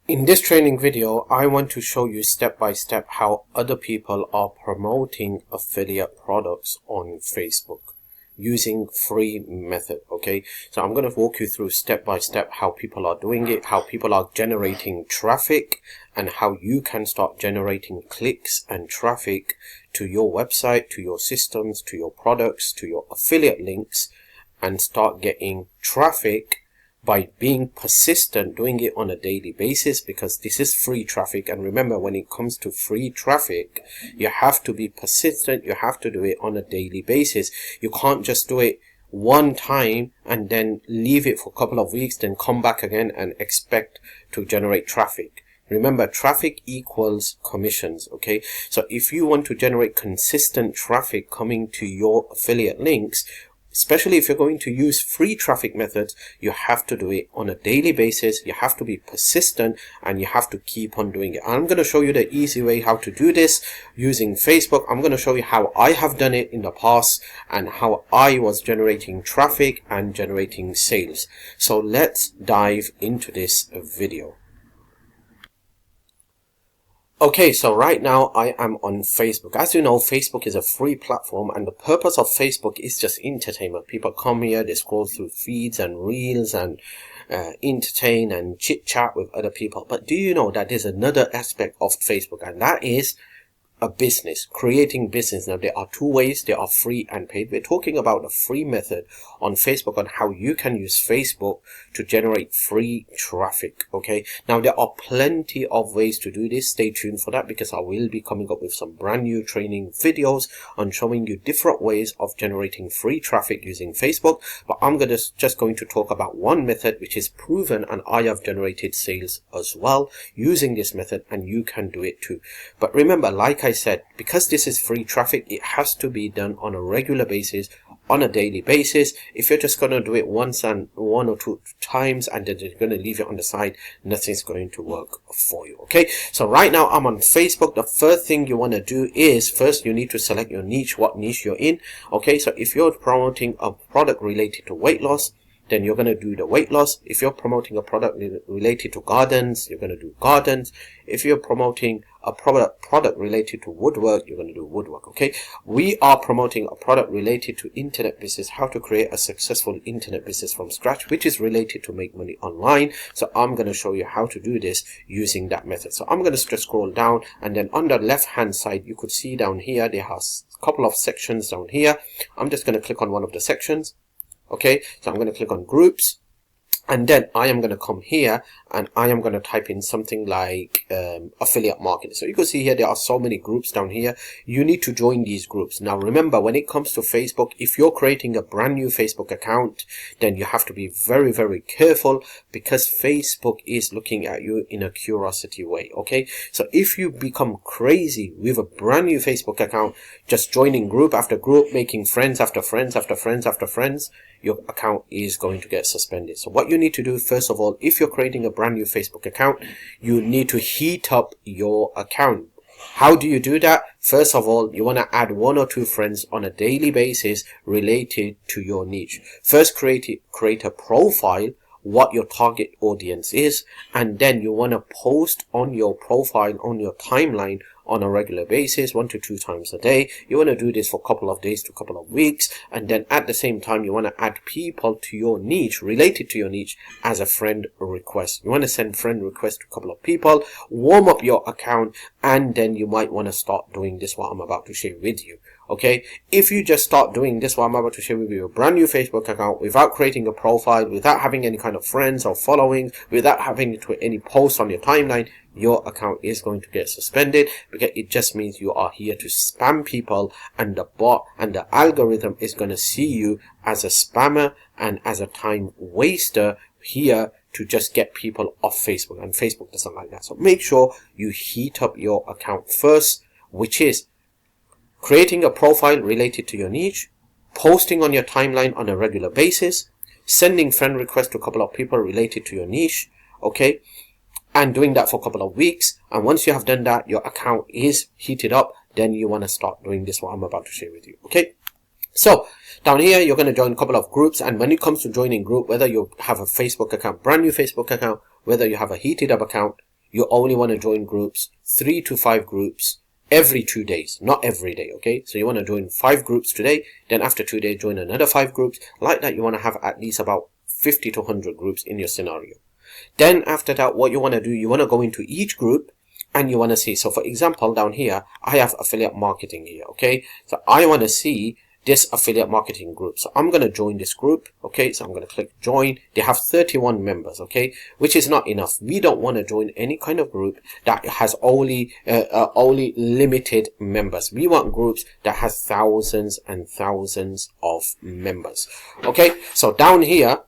In this training video, I want to show you step by step how other people are promoting affiliate products on Facebook using free method. Okay, so I'm going to walk you through step by step how people are doing it, how people are generating traffic, and how you can start generating clicks and traffic to your website, to your systems, to your products, to your affiliate links, and start getting traffic by being persistent, doing it on a daily basis, because this is free traffic. And remember, when it comes to free traffic, you have to be persistent. You have to do it on a daily basis. You can't just do it one time and then leave it for a couple of weeks, then come back again and expect to generate traffic. Remember, traffic equals commissions. Okay, so if you want to generate consistent traffic coming to your affiliate links, especially if you're going to use free traffic methods, you have to do it on a daily basis. You have to be persistent and you have to keep on doing it. I'm going to show you the easy way how to do this using Facebook. I'm going to show you how I have done it in the past and how I was generating traffic and generating sales. So let's dive into this video. Okay, so right now I am on Facebook. As you know, Facebook is a free platform, and the purpose of Facebook is just entertainment. People come here, they scroll through feeds and reels and entertain and chit chat with other people. But do you know that there's another aspect of Facebook, and that is a business, creating business. Now, there are two ways. There are free and paid. We're talking about a free method on Facebook on how you can use Facebook to generate free traffic. Okay, now there are plenty of ways to do this. Stay tuned for that, because I will be coming up with some brand new training videos on showing you different ways of generating free traffic using Facebook. But I'm just going to talk about one method which is proven, and I have generated sales as well using this method, and you can do it too. But remember, like I said, because this is free traffic, it has to be done on a regular basis, on a daily basis. If you're just going to do it once and one or two times and then you're going to leave it on the side, nothing's going to work for you. Okay, so right now I'm on Facebook. The first thing you want to do is, first you need to select your niche, what niche you're in. Okay, so if you're promoting a product related to weight loss, then you're going to do the weight loss. If you're promoting a product related to gardens, you're going to do gardens. If you're promoting a product related to woodwork, you're going to do woodwork. Okay, we are promoting a product related to internet business, how to create a successful internet business from scratch, which is related to make money online. So I'm going to show you how to do this using that method. So I'm going to just scroll down, and then on the left hand side you could see down here there has a couple of sections down here. I'm just going to click on one of the sections. Okay, so I'm going to click on groups, and then I am going to come here and I am going to type in something like affiliate marketing. So you can see here there are so many groups down here. You need to join these groups. Now remember, when it comes to Facebook, if you're creating a brand new Facebook account, then you have to be very, very careful, because Facebook is looking at you in a curiosity way. Okay, so if you become crazy with a brand new Facebook account, just joining group after group, making friends after friends after friends after friends, your account is going to get suspended. So what you need to do, first of all, if you're creating a brand new Facebook account, you need to heat up your account. How do you do that? First of all, you want to add one or two friends on a daily basis related to your niche. First, create a profile, what your target audience is, and then you want to post on your profile, on your timeline, on a regular basis, 1 to 2 times a day. You want to do this for a couple of days to a couple of weeks, and then at the same time you want to add people to your niche, related to your niche, as a friend request. You want to send friend requests to a couple of people, warm up your account, and then you might want to start doing this, what I'm about to share with you. Okay, if you just start doing this, what I'm about to share with you, a brand new Facebook account, without creating a profile, without having any kind of friends or following, without having any posts on your timeline, your account is going to get suspended, because it just means you are here to spam people, and the bot and the algorithm is going to see you as a spammer and as a time waster here to just get people off Facebook, and Facebook doesn't like that. So make sure you heat up your account first, which is creating a profile related to your niche, posting on your timeline on a regular basis, sending friend requests to a couple of people related to your niche. Okay, and doing that for a couple of weeks. And once you have done that, your account is heated up, then you want to start doing this, what I'm about to share with you. Okay, so down here you're going to join a couple of groups, and when it comes to joining group, whether you have a Facebook account, brand new Facebook account, whether you have a heated up account, you only want to join groups, 3 to 5 groups every 2 days, not every day. Okay, so you want to join 5 groups today, then after 2 days join another 5 groups. Like that, you want to have at least about 50 to 100 groups in your scenario. Then after that, what you want to do, you want to go into each group and you want to see. So for example, down here I have affiliate marketing here. Okay, so I want to see this affiliate marketing group, so I'm going to join this group. Okay, so I'm going to click join. They have 31 members, okay, which is not enough. We don't want to join any kind of group that has only limited members. We want groups that has thousands and thousands of members. Okay, so down here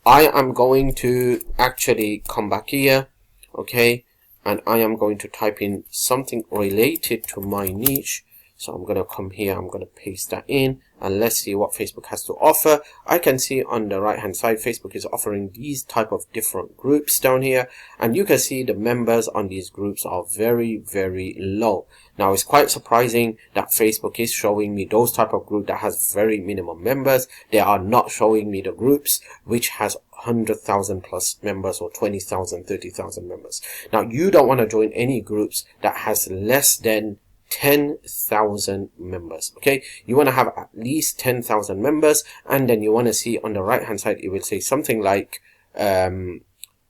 I am going to actually come back here, okay, and I am going to type in something related to my niche. So I'm going to come here, I'm going to paste that in, and let's see what Facebook has to offer. I can see on the right hand side, Facebook is offering these type of different groups down here, and you can see the members on these groups are very, very low. Now it's quite surprising that Facebook is showing me those type of group that has very minimum members. They are not showing me the groups which has 100,000 plus members or 20,000, 30,000 members. Now you don't want to join any groups that has less than 10,000 members. Okay, you want to have at least 10,000 members, and then you want to see on the right hand side it will say something like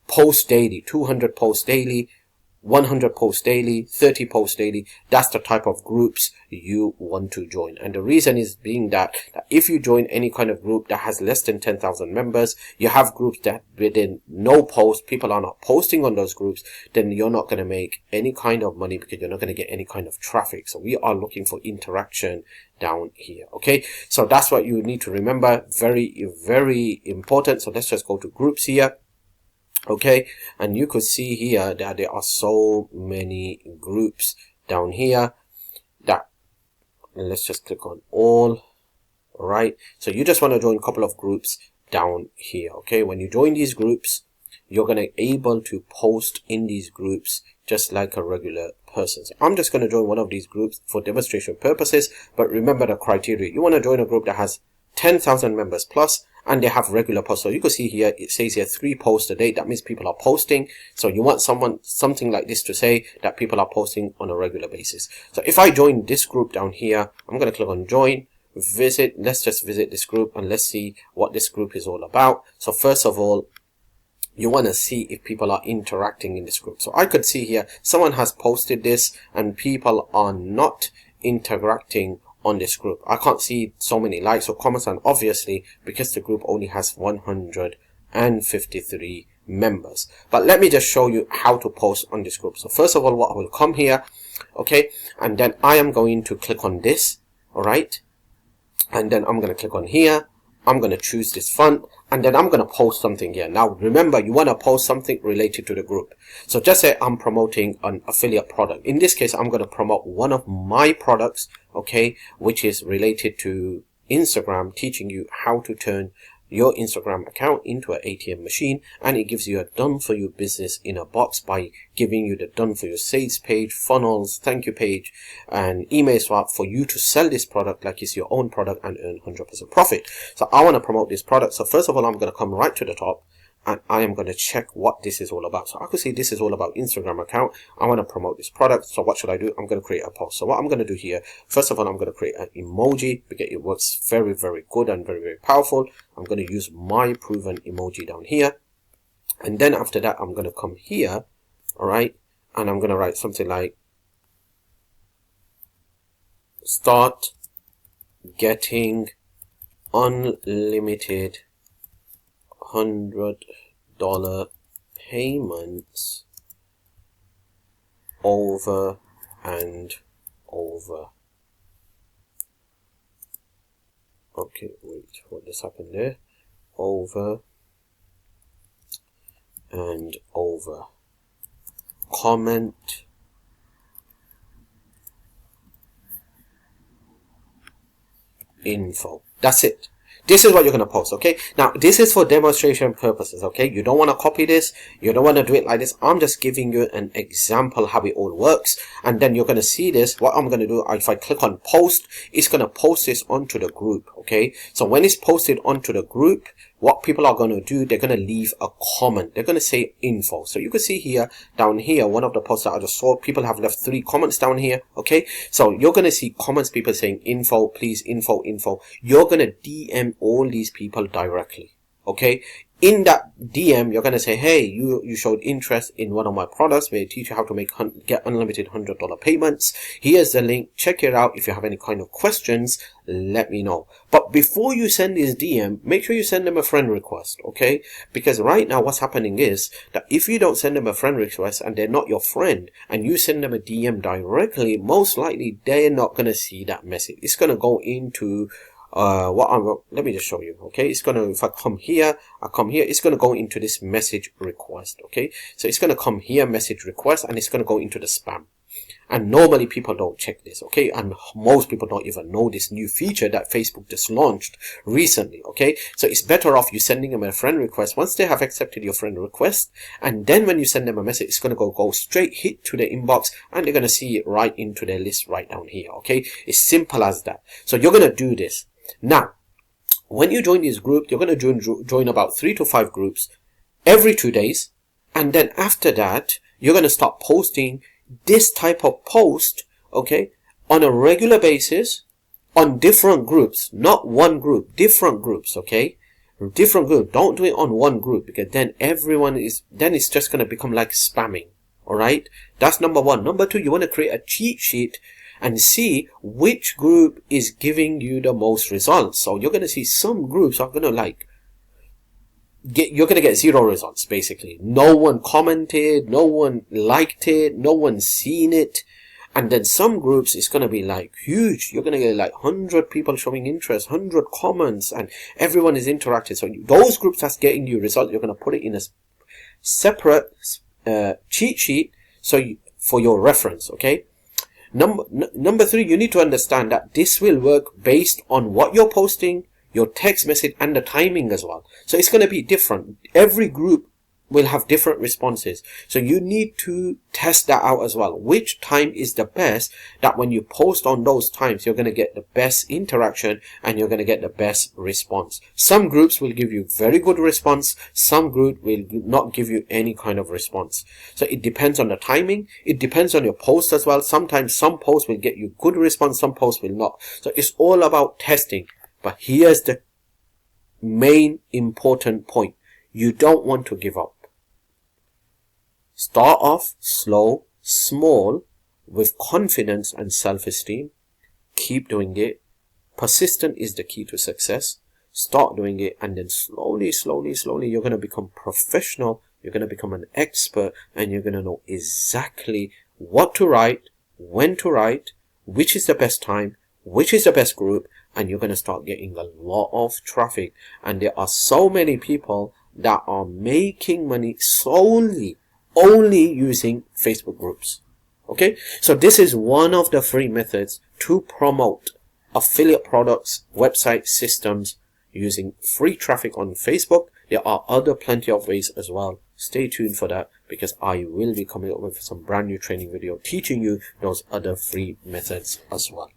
post daily, 200 posts daily, 100 posts daily, 30 posts daily. That's the type of groups you want to join. And the reason is being that if you join any kind of group that has less than 10,000 members, you have groups that within no post, people are not posting on those groups, then you're not going to make any kind of money because you're not going to get any kind of traffic. So we are looking for interaction down here. Okay, so that's what you need to remember. Very, very important. So let's just go to groups here. Okay, and you could see here that there are so many groups down here that, let's just click on all. All right, so you just want to join a couple of groups down here. Okay, when you join these groups, you're going to able to post in these groups just like a regular person. So I'm just going to join one of these groups for demonstration purposes, but remember the criteria. You want to join a group that has 10,000 members plus, and they have regular posts. So you can see here, it says here 3 posts a day. That means people are posting. So you want something like this to say that people are posting on a regular basis. So if I join this group down here, I'm going to click on join, visit. Let's just visit this group and let's see what this group is all about. So first of all, you want to see if people are interacting in this group. So I could see here, someone has posted this and people are not interacting on this group. I can't see so many likes or comments, and obviously because the group only has 153 members. But let me just show you how to post on this group. So first of all, what I will come here, okay, and then I am going to click on this, all right, and then I'm going to click on here. I'm going to choose this font, and then I'm going to post something here. Now remember, you want to post something related to the group. So just say I'm promoting an affiliate product. In this case, I'm going to promote one of my products, okay, which is related to Instagram, teaching you how to turn your Instagram account into an ATM machine, and it gives you a done for you business in a box by giving you the done for your sales page, funnels, thank you page, and email swap for you to sell this product like it's your own product and earn 100% profit. So I want to promote this product. So first of all, I'm going to come right to the top and I am going to check what this is all about. So I could see this is all about Instagram account. I want to promote this product. So what should I do? I'm going to create a post. So what I'm going to do here, first of all, I'm going to create an emoji because it works very, very good and very, very powerful. I'm going to use my proven emoji down here. And then after that, I'm going to come here. All right. And I'm going to write something like, start getting unlimited $100 payments over and over. Okay, wait, what just happened there? Over and over. Comment info. That's it. This is what you're going to post, okay? Now, this is for demonstration purposes, okay? You don't want to copy this. You don't want to do it like this. I'm just giving you an example how it all works. And then you're going to see this. What I'm going to do, if I click on post, it's going to post this onto the group, okay? So when it's posted onto the group, what people are going to do, they're going to leave a comment. They're going to say info. So you can see here, down here, one of the posts that I just saw, people have left 3 comments down here. Okay, so you're going to see comments, people saying info, please, info. You're going to DM all these people directly. Okay, in that DM, you're going to say, hey, you showed interest in one of my products where I teach you how to get unlimited $100 payments. Here's the link. Check it out. If you have any kind of questions, let me know. But before you send this DM, make sure you send them a friend request. Okay, because right now what's happening is that if you don't send them a friend request and they're not your friend, and you send them a DM directly, most likely they're not going to see that message. It's going to go into let me just show you. Okay, it's gonna, if I come here, it's gonna go into this message request. Okay, so it's gonna come here, message request, and it's gonna go into the spam. And normally people don't check this. Okay, and most people don't even know this new feature that Facebook just launched recently. Okay, so it's better off you sending them a friend request once they have accepted your friend request, and then when you send them a message, it's gonna go straight hit to the inbox, and they're gonna see it right into their list right down here. Okay, it's simple as that. So you're gonna do this. Now, when you join this group, you're going to join about 3 to 5 groups every 2 days. And then after that, you're going to start posting this type of post, okay, on a regular basis on different groups, not one group, different groups, okay? Different group. Don't do it on one group, because then it's just going to become like spamming. All right. That's number 1. Number 2, you want to create a cheat sheet and see which group is giving you the most results. So you're going to see some groups are going to you're going to get 0 results, basically. No one commented, no one liked it, no one's seen it. And then some groups, it's going to be like huge. You're going to get like 100 people showing interest, 100 comments, and everyone is interacting. So those groups that's getting you results, you're going to put it in a separate cheat sheet for your reference, okay? Number 3, you need to understand that this will work based on what you're posting, your text message, and the timing as well. So it's going to be different. Every group will have different responses. So you need to test that out as well. Which time is the best, that when you post on those times, you're going to get the best interaction and you're going to get the best response. Some groups will give you very good response. Some group will not give you any kind of response. So it depends on the timing. It depends on your post as well. Sometimes some posts will get you good response. Some posts will not. So it's all about testing. But here's the main important point. You don't want to give up. Start off slow, small, with confidence and self-esteem. Keep doing it. Persistent is the key to success. Start doing it, and then slowly, you're going to become professional. You're going to become an expert, and you're going to know exactly what to write, when to write, which is the best time, which is the best group, and you're going to start getting a lot of traffic. And there are so many people that are making money only using Facebook groups. Okay, so this is one of the free methods to promote affiliate products, website systems using free traffic on Facebook. There are plenty of ways as well. Stay tuned for that, because I will be coming up with some brand new training video teaching you those other free methods as well.